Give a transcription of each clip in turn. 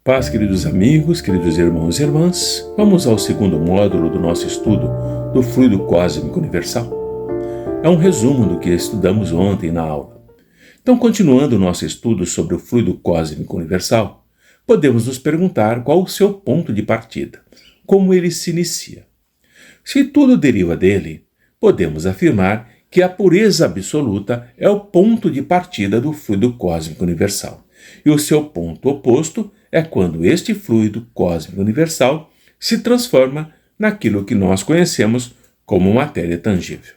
Paz, queridos amigos, queridos irmãos e irmãs, vamos ao segundo módulo do nosso estudo do fluido cósmico universal. É um resumo do que estudamos ontem na aula. Então, continuando o nosso estudo sobre o fluido cósmico universal, podemos nos perguntar qual o seu ponto de partida, como ele se inicia. Se tudo deriva dele, podemos afirmar que a pureza absoluta é o ponto de partida do fluido cósmico universal, e o seu ponto oposto é quando este fluido cósmico universal se transforma naquilo que nós conhecemos como matéria tangível.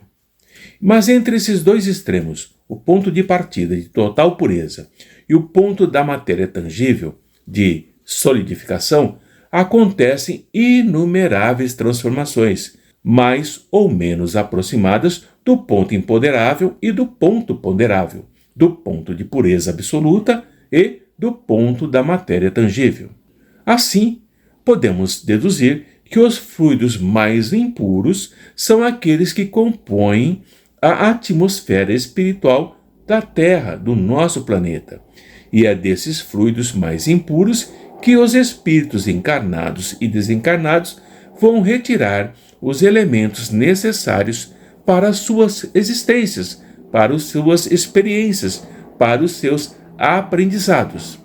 Mas entre esses dois extremos, o ponto de partida de total pureza e o ponto da matéria tangível, de solidificação, acontecem inumeráveis transformações, mais ou menos aproximadas do ponto imponderável e do ponto ponderável, do ponto de pureza absoluta e do ponto da matéria tangível. Assim, podemos deduzir que os fluidos mais impuros são aqueles que compõem a atmosfera espiritual da Terra, do nosso planeta. E é desses fluidos mais impuros que os espíritos encarnados e desencarnados vão retirar os elementos necessários para as suas existências, para as suas experiências, para os seus aprendizados.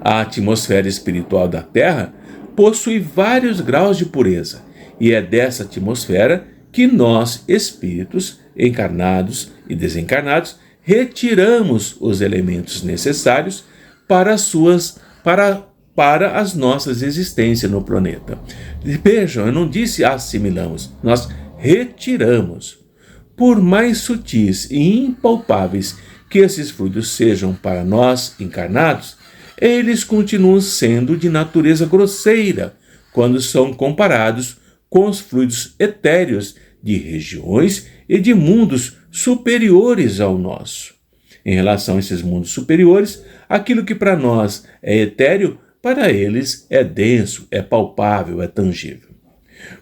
A atmosfera espiritual da Terra possui vários graus de pureza, e é dessa atmosfera que nós, espíritos encarnados e desencarnados, retiramos os elementos necessários para as nossas existências no planeta. Vejam, eu não disse assimilamos, nós retiramos. Por mais sutis e impalpáveis que esses fluidos sejam para nós encarnados, eles continuam sendo de natureza grosseira quando são comparados com os fluidos etéreos de regiões e de mundos superiores ao nosso. Em relação a esses mundos superiores, aquilo que para nós é etéreo, para eles é denso, é palpável, é tangível.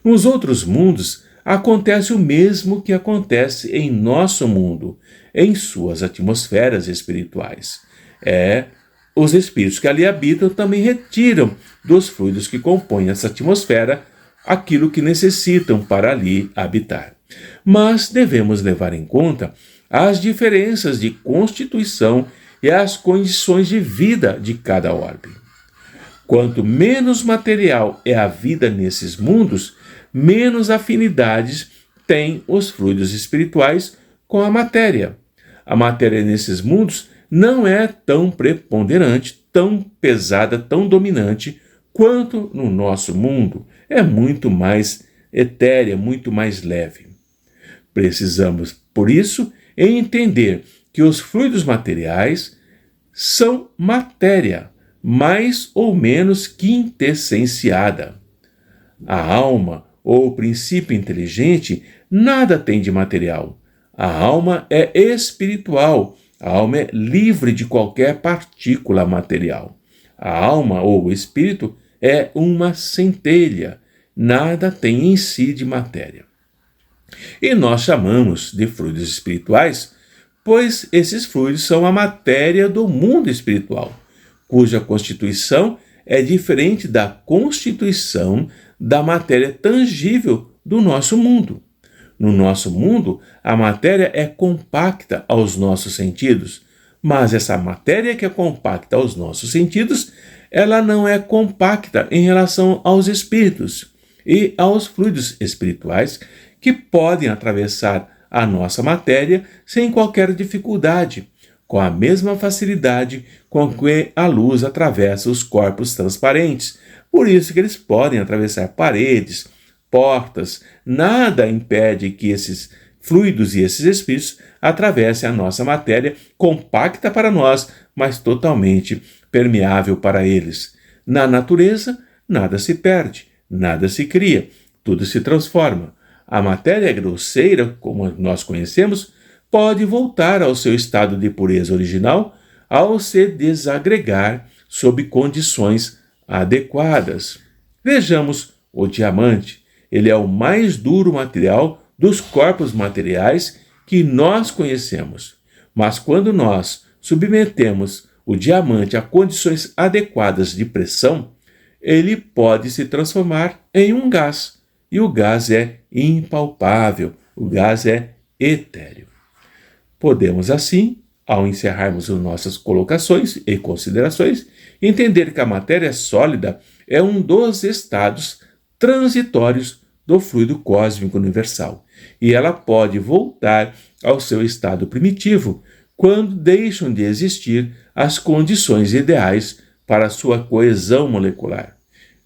Nos outros mundos, acontece o mesmo que acontece em nosso mundo, em suas atmosferas espirituais. Os espíritos que ali habitam também retiram dos fluidos que compõem essa atmosfera aquilo que necessitam para ali habitar. Mas devemos levar em conta as diferenças de constituição e as condições de vida de cada orbe. Quanto menos material é a vida nesses mundos, menos afinidades têm os fluidos espirituais com a matéria. A matéria nesses mundos não é tão preponderante, tão pesada, tão dominante quanto no nosso mundo. É muito mais etérea, muito mais leve. Precisamos, por isso, entender que os fluidos materiais são matéria, mais ou menos quintessenciada. A alma, ou o princípio inteligente, nada tem de material. A alma é espiritual, a alma é livre de qualquer partícula material. A alma, ou o espírito, é uma centelha, nada tem em si de matéria. E nós chamamos de fluidos espirituais, pois esses fluidos são a matéria do mundo espiritual, cuja constituição é diferente da constituição da matéria tangível do nosso mundo. No nosso mundo, a matéria é compacta aos nossos sentidos, mas essa matéria que é compacta aos nossos sentidos, ela não é compacta em relação aos espíritos e aos fluidos espirituais que podem atravessar a nossa matéria sem qualquer dificuldade, com a mesma facilidade com que a luz atravessa os corpos transparentes. Por isso que eles podem atravessar paredes, portas, nada impede que esses fluidos e esses espíritos atravessem a nossa matéria, compacta para nós, mas totalmente permeável para eles. Na natureza, nada se perde, nada se cria, tudo se transforma. A matéria grosseira, como nós conhecemos, pode voltar ao seu estado de pureza original ao se desagregar sob condições adequadas. Vejamos o diamante. Ele é o mais duro material dos corpos materiais que nós conhecemos. Mas quando nós submetemos o diamante a condições adequadas de pressão, ele pode se transformar em um gás. E o gás é impalpável, o gás é etéreo. Podemos, assim, ao encerrarmos as nossas colocações e considerações, entender que a matéria sólida é um dos estados transitórios do fluido cósmico universal, e ela pode voltar ao seu estado primitivo quando deixam de existir as condições ideais para sua coesão molecular.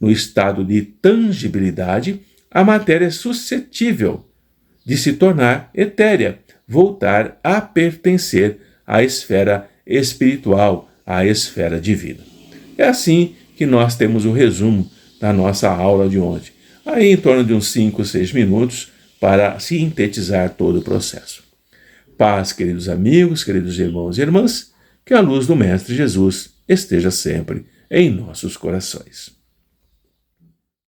No estado de tangibilidade, a matéria é suscetível de se tornar etérea, voltar a pertencer à esfera espiritual, à esfera divina. É assim que nós temos o resumo da nossa aula de ontem, aí em torno de uns 5, 6 minutos, para sintetizar todo o processo. Paz, queridos amigos, queridos irmãos e irmãs, que a luz do Mestre Jesus esteja sempre em nossos corações.